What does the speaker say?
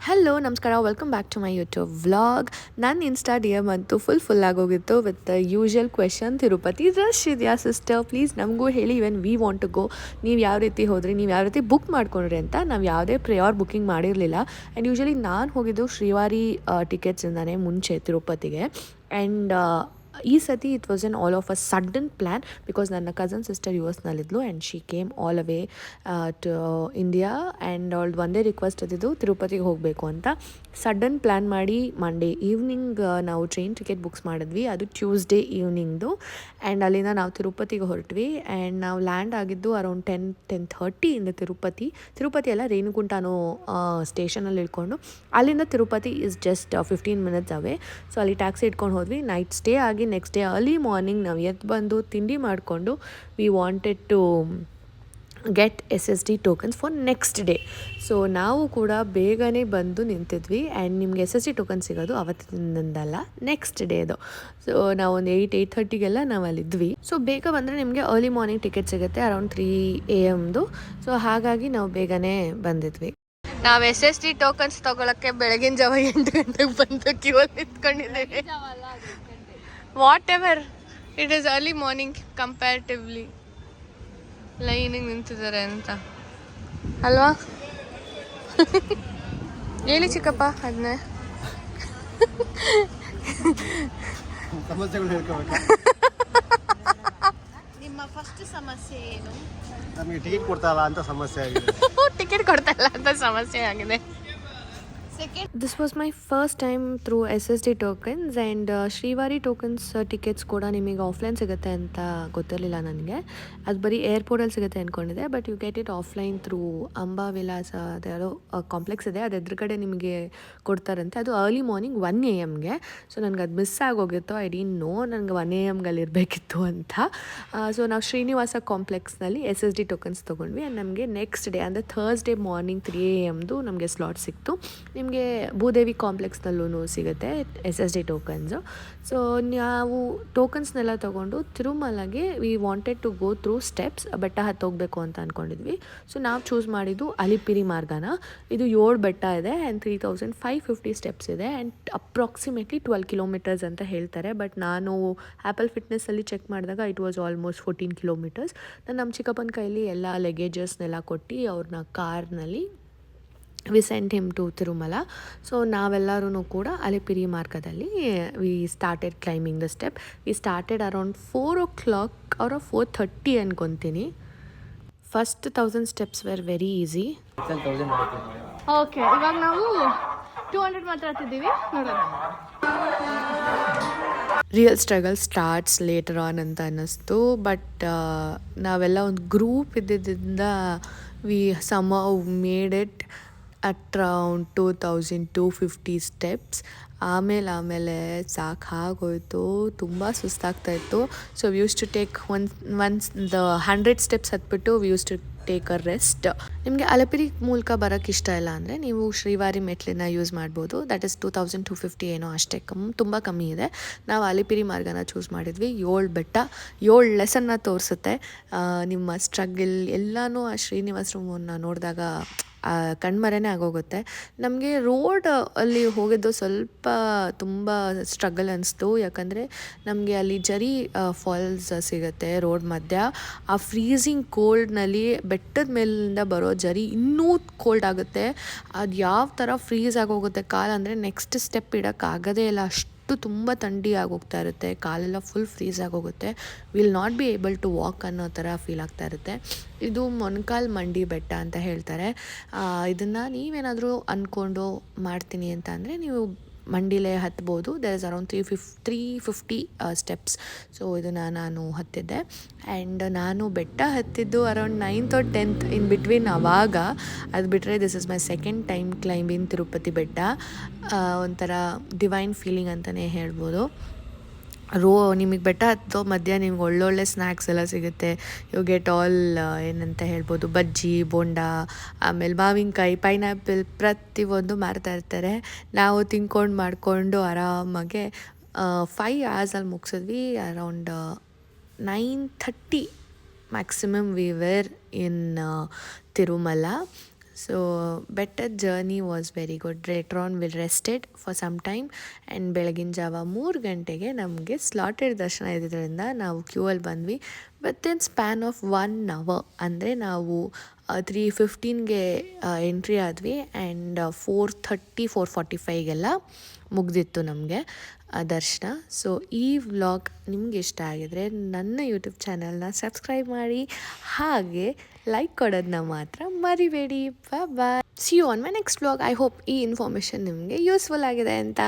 Hello ನಮಸ್ಕಾರ, welcome back to my YouTube vlog. ನನ್ನ insta D M ಅಂತೂ full ಆಗೋಗಿತ್ತು with the usual question, Tirupati rush ಇದೆಯಾ sister, please ನಮಗೂ ಹೇಳಿ, when we want to go, ನೀವು ಯಾವ ರೀತಿ ಹೋದ್ರಿ, ನೀವು ಯಾವ ರೀತಿ ಬುಕ್ ಮಾಡ್ಕೊಂಡ್ರಿ ಅಂತ. ನಾವು ಯಾವುದೇ ಪ್ರಿಯರ್ ಬುಕ್ಕಿಂಗ್ ಮಾಡಿರಲಿಲ್ಲ. ಆ್ಯಂಡ್ ಯೂಶ್ವಲಿ ನಾನು ಹೋಗಿದ್ದು ಶ್ರೀವಾರಿ ಟಿಕೆಟ್ಸಿಂದನೇ ಮುಂಚೆ ತಿರುಪತಿಗೆ. ಆ್ಯಂಡ್ ಈ ಸತಿ it was an all of a sudden plan, because ನನ್ನ ಕಸನ್ ಸಿಸ್ಟರ್ ಯು ಎಸ್ನಲ್ಲಿದ್ಲು and she came all away to India. And ಅವಳ್ದು ಒಂದೇ ರಿಕ್ವೆಸ್ಟ್ ಇದ್ದಿದ್ದು ತಿರುಪತಿಗೆ ಹೋಗಬೇಕು ಅಂತ. ಸಡನ್ ಪ್ಲ್ಯಾನ್ ಮಾಡಿ ಮಂಡೇ ಈವ್ನಿಂಗ್ ನಾವು ಟ್ರೈನ್ ಟಿಕೆಟ್ ಬುಕ್ಸ್ ಮಾಡಿದ್ವಿ, ಅದು ಟ್ಯೂಸ್ಡೇ ಈವ್ನಿಂಗ್ದು. ಆ್ಯಂಡ್ ಅಲ್ಲಿಂದ ನಾವು ತಿರುಪತಿಗೆ ಹೊರಟ್ವಿ. ಆ್ಯಂಡ್ ನಾವು ಲ್ಯಾಂಡ್ ಆಗಿದ್ದು ಅರೌಂಡ್ 10:30 ಇಂದ ತಿರುಪತಿ ಅಲ್ಲ, ರೇಣುಗುಂಟ ಅನ್ನೋ ಸ್ಟೇಷನಲ್ಲಿ ಇಳ್ಕೊಂಡು ಅಲ್ಲಿಂದ Tirupati is just 15 minutes away. So ಅಲ್ಲಿ ಟ್ಯಾಕ್ಸಿ ಇಟ್ಕೊಂಡು ಹೋದ್ವಿ. ನೈಟ್ ಸ್ಟೇ ಆಗಿ ನೆಕ್ಸ್ಟ್ ಡೇ ಅರ್ಲಿ ಮಾರ್ನಿಂಗ್ ನಾವು ಬಂದು ತಿಂಡಿ ಮಾಡಿಕೊಂಡು we wanted to get SSD tokens for next day. So ನಾವು ಕೂಡ ಬೇಗನೆ ಬಂದು ನಿಂತಿದ್ವಿ. ಆ್ಯಂಡ್ ನಿಮ್ಗೆ SSD ಟೋಕನ್ ಸಿಗೋದು ಅವತ್ತಿನಿಂದಲ್ಲ, ನೆಕ್ಸ್ಟ್ ಡೇದು. ಸೊ ನಾವು ಒಂದು 8:30 ನಾವು ಅಲ್ಲಿದ್ವಿ. ಸೊ ಬೇಗ ಬಂದರೆ ನಿಮಗೆ ಅರ್ಲಿ ಮಾರ್ನಿಂಗ್ ಟಿಕೆಟ್ ಸಿಗುತ್ತೆ ಅರೌಂಡ್ 3 AM. ಸೊ ಹಾಗಾಗಿ ನಾವು ಬೇಗನೆ ಬಂದಿದ್ವಿ. ನಾವು SSD ಟೋಕನ್ಸ್ ತೊಗೊಳಕ್ಕೆ ಬೆಳಗಿನ ಜಾವ 8 ಗಂಟೆಗೆ ಬಂದು ಕ್ಯೂ ಅಲ್ಲಿ ನಿಂತ್ಕೊಂಡಿದ್ದೇವೆ. Whatever it is early morning comparatively. ಲೈನಿಗೆ ನಿಂತಿದ್ದಾರೆ ಅಂತ ಅಲ್ವಾ? ಹೇಳಿ ಚಿಕ್ಕಪ್ಪ ಅದನ್ನೇ. ನಿಮ್ಮ ಫಸ್ಟ್ ಸಮಸ್ಯೆ ಏನು? ನಮಗೆ ಟಿಕೆಟ್ ಕೊಡ್ತಾಯಿಲ್ಲ ಅಂತ ಸಮಸ್ಯೆ ಆಗಿದೆ. ಟಿಕೆಟ್ ಕೊಡ್ತಾ ಇಲ್ಲ ಅಂತ ಸಮಸ್ಯೆ ಆಗಿದೆ. This was my first time through SSD tokens. And Srivari tokens tickets ಕೂಡ ನಿಮಗೆ ಆಫ್ಲೈನ್ ಸಿಗುತ್ತೆ ಅಂತ ಗೊತ್ತಿರಲಿಲ್ಲ ನನಗೆ. ಅದು ಬರೀ ಏರ್ಪೋರ್ಟಲ್ಲಿ ಸಿಗುತ್ತೆ ಅಂದ್ಕೊಂಡಿದ್ದೆ. But you get it offline through Amba Vilasa ಅದ್ಯಾವುದೋ ಕಾಂಪ್ಲೆಕ್ಸ್ ಇದೆ, ಅದು ಎದುರುಗಡೆ ನಿಮಗೆ ಕೊಡ್ತಾರಂತೆ. ಅದು ಅರ್ಲಿ ಮಾರ್ನಿಂಗ್ 1 AM. ಸೊ ನನಗೆ ಅದು ಮಿಸ್ ಆಗೋಗಿತ್ತು. ಐ ಡಿಂಟ್ ನೋ ನನಗೆ 1 AM ಇರಬೇಕಿತ್ತು ಅಂತ. ಸೊ ನಾವು ಶ್ರೀನಿವಾಸ ಕಾಂಪ್ಲೆಕ್ಸ್ನಲ್ಲಿ SSD ಟೋಕನ್ಸ್ ತೊಗೊಂಡ್ವಿ. ಆ್ಯಂಡ್ ನಮಗೆ ನೆಕ್ಸ್ಟ್ ಡೇ ಅಂದರೆ ಥರ್ಸ್ಡೇ ಮಾರ್ನಿಂಗ್ 3 AM ನಮಗೆ ಸ್ಲಾಟ್ ಸಿಕ್ತು. ನಿಮಗೆ ಭೂದೇವಿ ಕಾಂಪ್ಲೆಕ್ಸ್ನಲ್ಲೂ ಸಿಗುತ್ತೆ SSD ಟೋಕನ್ಸು. ಸೊ ನಾವು ಟೋಕನ್ಸ್ನೆಲ್ಲ ತೊಗೊಂಡು ತಿರುಮಲಗೆ we wanted to go through steps, ಬೆಟ್ಟ ಹತ್ತೋಗಬೇಕು ಅಂತ ಅಂದ್ಕೊಂಡಿದ್ವಿ. ಸೊ ನಾವು ಚೂಸ್ ಮಾಡಿದ್ದು ಅಲಿಪಿರಿ ಮಾರ್ಗನ. ಇದು 7 ಬೆಟ್ಟ ಇದೆ ಆ್ಯಂಡ್ 3550 ಸ್ಟೆಪ್ಸ್ ಇದೆ. ಆ್ಯಂಡ್ ಅಪ್ರಾಕ್ಸಿಮೇಟ್ಲಿ 12 ಕಿಲೋಮೀಟರ್ಸ್ ಅಂತ ಹೇಳ್ತಾರೆ. ಬಟ್ ನಾನು ಆ್ಯಪಲ್ ಫಿಟ್ನೆಸ್ಸಲ್ಲಿ ಚೆಕ್ ಮಾಡಿದಾಗ ಇಟ್ ವಾಸ್ ಆಲ್ಮೋಸ್ಟ್ 14 ಕಿಲೋಮೀಟರ್ಸ್. ನಾನು ನಮ್ಮ ಚಿಕ್ಕಪ್ಪನ ಕೈಲಿ ಎಲ್ಲ ಲಗೇಜಸ್ನೆಲ್ಲ ಕೊಟ್ಟು ಅವ್ರನ್ನ ಕಾರ್ನಲ್ಲಿ we sent him to Tirumala. So ನಾವೆಲ್ಲರೂ ಕೂಡ ಅಲಿಪಿರಿ ಮಾರ್ಗದಲ್ಲಿ we started climbing the step. We started around 4 o'clock or 4:30 ಅನ್ಕೊತೀನಿ. First 1000 steps were very easy. Okay, ಇವಾಗ ನಾವು 200 ಮಾತ್ರ ಹತ್ತಿದ್ದೀವಿ ನೋಡೋಣ. Real struggle starts later on ಅಂತ ಅನ್ನಿಸ್ತು. ಬಟ್ ನಾವೆಲ್ಲ ಒಂದು ಗ್ರೂಪ್ ಇದ್ದಿದ್ದರಿಂದ we somehow made it at around 2250 steps. ಆಮೇಲೆ ಸಾಕಾಗೋಯ್ತು, ತುಂಬ ಸುಸ್ತಾಗ್ತಾಯಿತ್ತು. So we used to take once the 100 steps ಹತ್ಬಿಟ್ಟು we used to take a rest. ನಿಮಗೆ ಅಲಿಪಿರಿ ಮೂಲಕ ಬರೋಕ್ಕೆ ಇಷ್ಟ ಇಲ್ಲ ಅಂದರೆ ನೀವು ಶ್ರೀವಾರಿ ಮೆಟ್ಲನ್ನ ಯೂಸ್ ಮಾಡ್ಬೋದು. ದಟ್ ಇಸ್ 2250 ಏನೋ ಅಷ್ಟೇ, ತುಂಬ ಕಮ್ಮಿ ಇದೆ. ನಾವು ಅಲಿಪಿರಿ ಮಾರ್ಗನ ಚೂಸ್ ಮಾಡಿದ್ವಿ. 7 ಬೆಟ್ಟ 7 ಲೆಸನ್ನ ತೋರಿಸುತ್ತೆ. ನಿಮ್ಮ ಸ್ಟ್ರಗಲ್ ಎಲ್ಲನೂ ಆ ಶ್ರೀನಿವಾಸರನ್ನ ನೋಡಿದಾಗ ಕಣ್ಮರೆನೇ ಆಗೋಗುತ್ತೆ. ನಮಗೆ ರೋಡ್ ಅಲ್ಲಿ ಹೋಗಿದ್ದು ಸ್ವಲ್ಪ ತುಂಬ ಸ್ಟ್ರಗಲ್ ಅನಿಸ್ತು. ಯಾಕಂದರೆ ನಮಗೆ ಅಲ್ಲಿ ಜರಿ ಫಾಲ್ಸ್ ಸಿಗುತ್ತೆ ರೋಡ್ ಮಧ್ಯ. ಆ ಫ್ರೀಸಿಂಗ್ ಕೋಲ್ಡ್ನಲ್ಲಿ ಬೆಟ್ಟದ ಮೇಲಿಂದ ಬರೋ ಜರಿ ಇನ್ನೂ ಕೋಲ್ಡ್ ಆಗುತ್ತೆ. ಅದು ಯಾವ ಥರ ಫ್ರೀಸ್ ಆಗೋಗುತ್ತೆ ಕಾಲು ಅಂದರೆ ನೆಕ್ಸ್ಟ್ ಸ್ಟೆಪ್ ಇಡೋಕ್ಕಾಗೋದೇ ಇಲ್ಲ, ಅಷ್ಟು ತುಂಬ ಥಂಡಿ ಆಗೋಗ್ತಾ ಇರುತ್ತೆ. ಕಾಲೆಲ್ಲ ಫುಲ್ ಫ್ರೀಸ್ ಆಗೋಗುತ್ತೆ. Will not be able to walk ಅನ್ನೋ ಥರ ಫೀಲ್ ಆಗ್ತಾ ಇರುತ್ತೆ. ಇದು ಮೊಣಕಾಲು ಮಂಡಿ ಬೆಟ್ಟ ಅಂತ ಹೇಳ್ತಾರೆ. ಇದನ್ನು ನೀವೇನಾದರೂ ಅಂದ್ಕೊಂಡು ಮಾಡ್ತೀನಿ ಅಂತ ಅಂದರೆ ನೀವು ಮಂಡಿಲೇ ಹತ್ಬೋದು. There is around 350 steps. So ಇದನ್ನು ನಾನು ಹತ್ತಿದ್ದೆ. ಆ್ಯಂಡ್ ನಾನು ಬೆಟ್ಟ ಹತ್ತಿದ್ದು around 9th or 10th in between. ಆವಾಗ ಅದು ಬಿಟ್ಟರೆ this is my second time climbing Tirupati ಬೆಟ್ಟ. ಒಂಥರ ಡಿವೈನ್ ಫೀಲಿಂಗ್ ಅಂತಲೇ ಹೇಳ್ಬೋದು. ನಿಮಗೆ ಬೆಟ್ಟ ಹತ್ತೋ ಮಧ್ಯ ನಿಮ್ಗೆ ಒಳ್ಳೊಳ್ಳೆ ಸ್ನ್ಯಾಕ್ಸ್ ಎಲ್ಲ ಸಿಗುತ್ತೆ. ಯು ಗೆಟ್ ಆಲ್ ಏನಂತ ಹೇಳ್ಬೋದು, ಬಜ್ಜಿ, ಬೋಂಡ, ಆಮೇಲೆ ಮಾವಿನಕಾಯಿ, ಪೈನಾಪಲ್ ಪ್ರತಿಯೊಂದು ಮಾರ್ತಾ ಇರ್ತಾರೆ. ನಾವು ತಿನ್ಕೊಂಡು ಮಾಡಿಕೊಂಡು ಆರಾಮಾಗೆ 5 hours ಮುಗಿಸಿದ್ವಿ. Around 9:30 maximum we were in Tirumala. So better journey was very good. Later on we'll rested for some time and ಬೆಳಗಿನ ಜಾವ 3 ಗಂಟೆಗೆ ನಮಗೆ ಸ್ಲಾಟೆಡ್ ದರ್ಶನ ಇದ್ದಿದ್ದರಿಂದ ನಾವು ಕ್ಯೂ ಅಲ್ಲಿ ಬಂದ್ವಿ. ವಿತಿನ್ ಸ್ಪ್ಯಾನ್ ಆಫ್ 1 ಅವರ್, ಅಂದರೆ ನಾವು 3:15ಗೆ ಎಂಟ್ರಿ ಆದ್ವಿ ಆ್ಯಂಡ್ 4:30-4:45ಗೆಲ್ಲ ಮುಗ್ದಿತ್ತು ನಮಗೆ ದರ್ಶನ. ಸೊ ಈ ವ್ಲಾಗ್ ನಿಮ್ಗೆ ಇಷ್ಟ ಆಗಿದ್ರೆ ನನ್ನ ಯೂಟ್ಯೂಬ್ ಚಾನಲ್ನ ಸಬ್ಸ್ಕ್ರೈಬ್ ಮಾಡಿ, ಹಾಗೆ ಲೈಕ್ ಕೊಡೋದನ್ನ ಮಾತ್ರ ಮರಿಬೇಡಿ. Bye. See you on my next vlog. I hope ಈ ಇನ್ಫಾರ್ಮೇಷನ್ ನಿಮಗೆ ಯೂಸ್ಫುಲ್ ಆಗಿದೆ ಅಂತ.